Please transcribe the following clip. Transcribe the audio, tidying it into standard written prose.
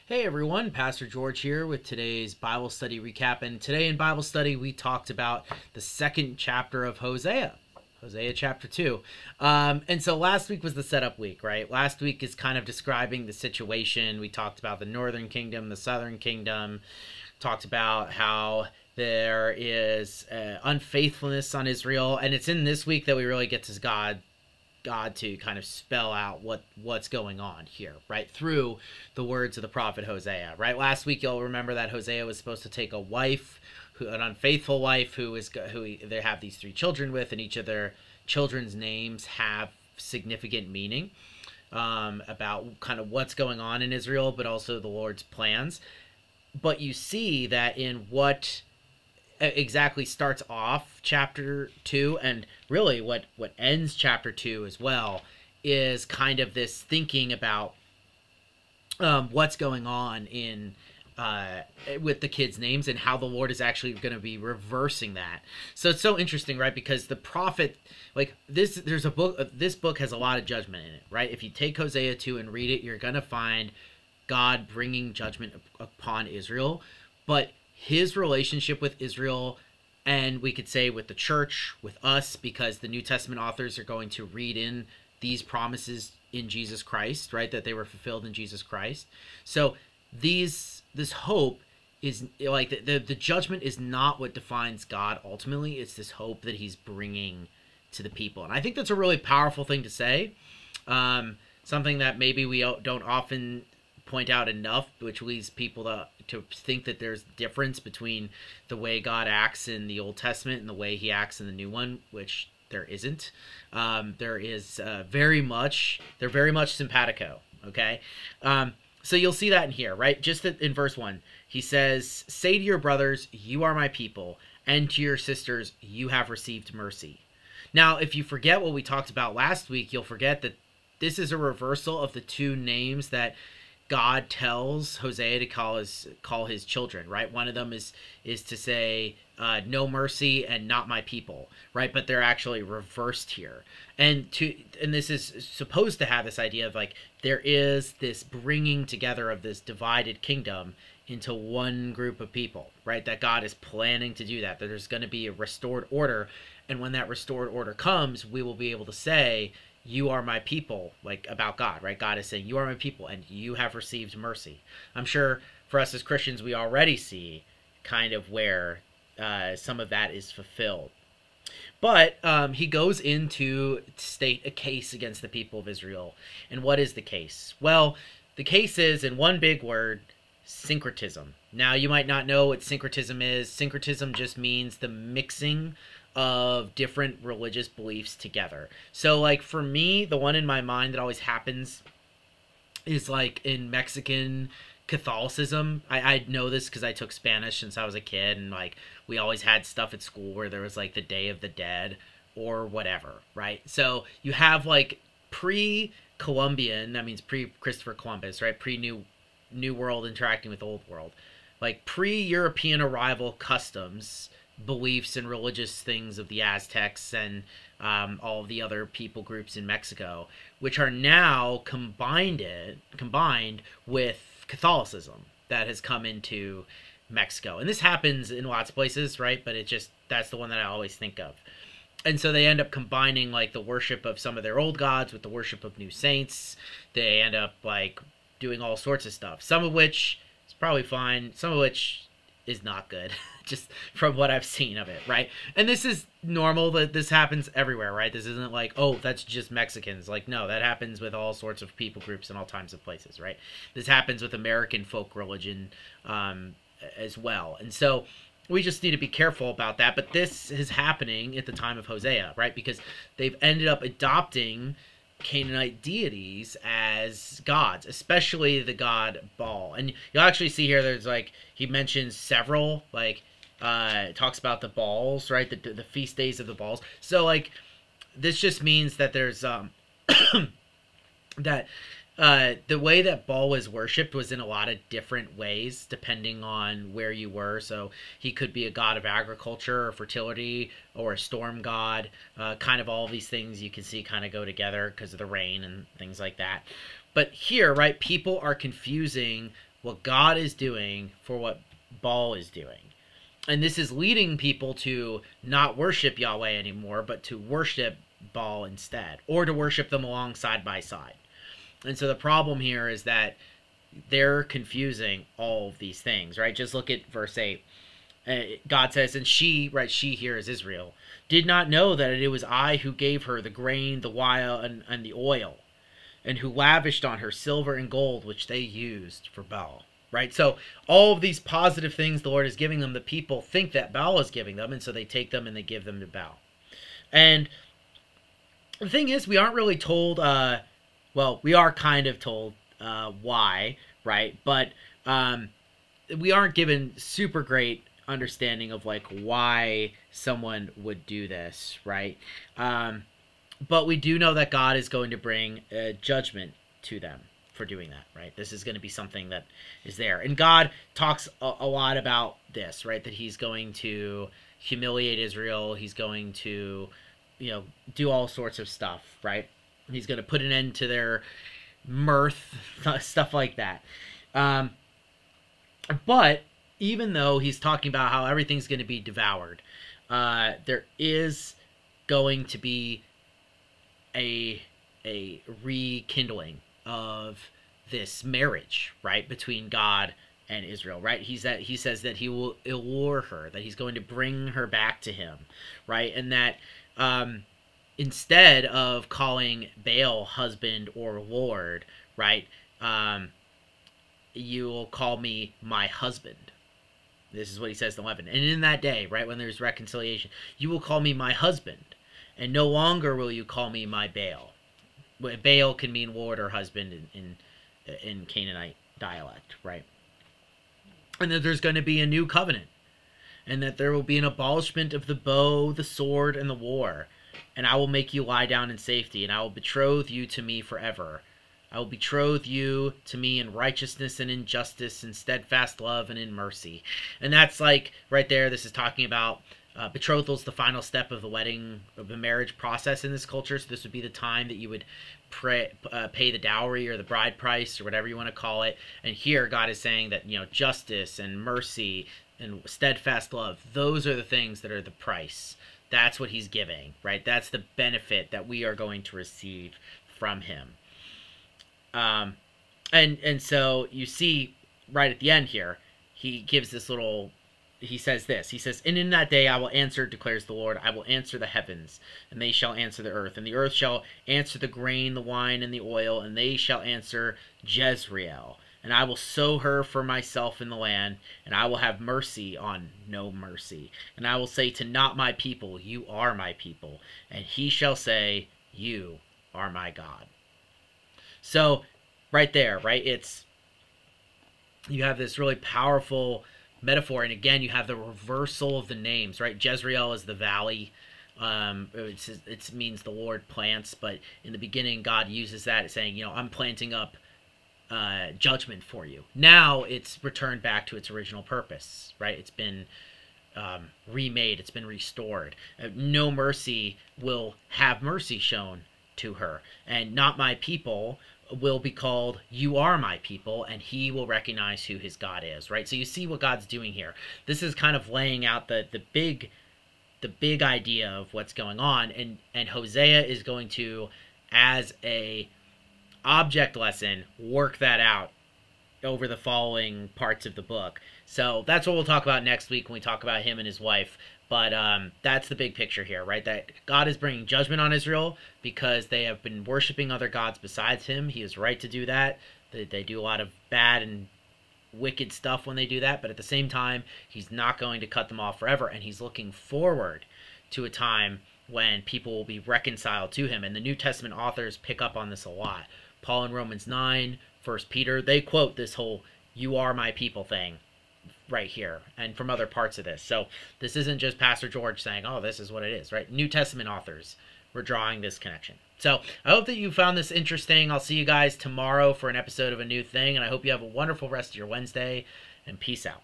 Hey everyone, Pastor George here with today's Bible study recap. And today in Bible study, we talked about the second chapter of Hosea, Hosea chapter 2. And so last week was the setup week, right? Last week is kind of describing the situation. We talked about the northern kingdom, the southern kingdom, talked about how there is unfaithfulness on Israel. And it's in this week that we really get to God to kind of spell out what's going on here, right? Through the words of the prophet Hosea, right? Last week, you'll remember that Hosea was supposed to take a wife, an unfaithful wife, who they have these three children with, and each of their children's names have significant meaning about kind of what's going on in Israel, but also the Lord's plans. But you see that in what exactly starts off chapter 2 and really what ends chapter 2 as well is kind of this thinking about what's going on in with the kids' names and how the Lord is actually going to be reversing that. So it's so interesting, right? Because the prophet, like this book has a lot of judgment in it, right? If you take Hosea 2 and read it, you're going to find God bringing judgment upon Israel, but his relationship with Israel, and we could say with the church, with us, because the New Testament authors are going to read in these promises in Jesus Christ, right? That they were fulfilled in Jesus Christ. So this hope is like the judgment is not what defines God ultimately. It's this hope that he's bringing to the people. And I think that's a really powerful thing to say. Something that maybe we don't often point out enough, which leads people to think that there's a difference between the way God acts in the Old Testament and the way he acts in the new one, which there isn't. There is they're very much simpatico, okay? So you'll see that in here, right? Just in verse 1, he says, "Say to your brothers, you are my people, and to your sisters, you have received mercy." Now, if you forget what we talked about last week, you'll forget that this is a reversal of the two names that God tells Hosea to call his children, right? One of them is to say no mercy and not my people, right? But they're actually reversed here. And this is supposed to have this idea of like there is this bringing together of this divided kingdom into one group of people, right? That God is planning to do that there's going to be a restored order, and when that restored order comes, we will be able to say, "You are my people," like about God, right? God is saying, "You are my people, and you have received mercy." I'm sure for us as Christians, we already see kind of where some of that is fulfilled. But he goes in to state a case against the people of Israel. And what is the case? Well, the case is, in one big word, syncretism. Now, you might not know what syncretism is. Syncretism just means the mixing of different religious beliefs together. So like for me, the one in my mind that always happens is like in Mexican Catholicism. I know this because I took Spanish since I was a kid, and like we always had stuff at school where there was like the Day of the Dead or whatever, right? So you have like pre-Columbian, that means pre-Christopher Columbus, right? New World interacting with Old World. Like pre-European arrival customs, beliefs and religious things of the Aztecs and all of the other people groups in Mexico, which are now combined with Catholicism that has come into Mexico. And this happens in lots of places, right? But that's the one that I always think of. And so they end up combining like the worship of some of their old gods with the worship of new saints. They end up like doing all sorts of stuff, some of which is probably fine, some of which is not good, just from what I've seen of it, right? And this is normal, that this happens everywhere, right? This isn't like, oh, that's just Mexicans. Like, no, that happens with all sorts of people groups in all kinds of places, right? This happens with American folk religion as well. And so we just need to be careful about that. But this is happening at the time of Hosea, right? Because they've ended up adopting Canaanite deities as gods, especially the god Baal. And you'll actually see here there's like he mentions several, like talks about the Baals, right? The feast days of the Baals. So like this just means that there's that the way that Baal was worshipped was in a lot of different ways depending on where you were. So he could be a god of agriculture or fertility or a storm god. Kind of all these things you can see kind of go together because of the rain and things like that. But here, right, people are confusing what God is doing for what Baal is doing. And this is leading people to not worship Yahweh anymore, but to worship Baal instead, or to worship them along side by side. And so the problem here is that they're confusing all of these things, right? Just look at verse 8. God says, and she, right, she here is Israel, did not know that it was I who gave her the grain, the wine, and the oil, and who lavished on her silver and gold, which they used for Baal. Right? So all of these positive things the Lord is giving them, the people think that Baal is giving them, and so they take them and they give them to Baal. And the thing is, we aren't really told, well, we are kind of told why, right? But we aren't given super great understanding of like why someone would do this, right? But we do know that God is going to bring judgment to them for doing that, right? This is going to be something that is there. And God talks a lot about this, right? That he's going to humiliate Israel. He's going to, you know, do all sorts of stuff, right? He's going to put an end to their mirth, stuff like that. But even though he's talking about how everything's going to be devoured, there is going to be a rekindling of this marriage, right, between God and Israel, right? He says that he will allure her, that he's going to bring her back to him, right? And that instead of calling Baal husband or Lord, right, you will call me my husband. This is what he says in 11. And in that day, right, when there's reconciliation, you will call me my husband, and no longer will you call me my Baal. Baal can mean Lord or husband in Canaanite dialect, right? And that there's going to be a new covenant, and that there will be an abolishment of the bow, the sword, and the war. And I will make you lie down in safety, and I will betroth you to me forever. I will betroth you to me in righteousness and in justice, in steadfast love and in mercy. And that's like, right there, this is talking about betrothal's the final step of the wedding, of the marriage process in this culture. So this would be the time that you would pay the dowry or the bride price or whatever you want to call it. And here God is saying that, you know, justice and mercy and steadfast love, those are the things that are the price. That's what he's giving, right? That's the benefit that we are going to receive from him. And so you see right at the end here, he gives this little, he says this, he says, and in that day I will answer, declares the Lord, I will answer the heavens, and they shall answer the earth, and the earth shall answer the grain, the wine, and the oil, and they shall answer Jezreel. And I will sow her for myself in the land, and I will have mercy on no mercy. And I will say to not my people, you are my people. And he shall say, you are my God. So, right there, right, you have this really powerful metaphor, and again, you have the reversal of the names, right? Jezreel is the valley. It means the Lord plants, but in the beginning, God uses that, saying, you know, I'm planting up judgment for you. Now it's returned back to its original purpose, right? It's been remade, it's been restored. No mercy will have mercy shown to her, and not my people will be called you are my people, and he will recognize who his God is, right? So you see what God's doing here. This is kind of laying out the big idea of what's going on, and Hosea is going to, as a object lesson, work that out over the following parts of the book. So that's what we'll talk about next week when we talk about him and his wife. But that's the big picture here, right? That God is bringing judgment on Israel because they have been worshiping other gods besides him. He is right to do that. They do a lot of bad and wicked stuff when they do that. But at the same time, he's not going to cut them off forever. And he's looking forward to a time when people will be reconciled to him. And the New Testament authors pick up on this a lot. Paul in Romans 9, 1 Peter, they quote this whole you are my people thing right here and from other parts of this. So this isn't just Pastor George saying, oh, this is what it is, right? New Testament authors were drawing this connection. So I hope that you found this interesting. I'll see you guys tomorrow for an episode of A New Thing, and I hope you have a wonderful rest of your Wednesday, and peace out.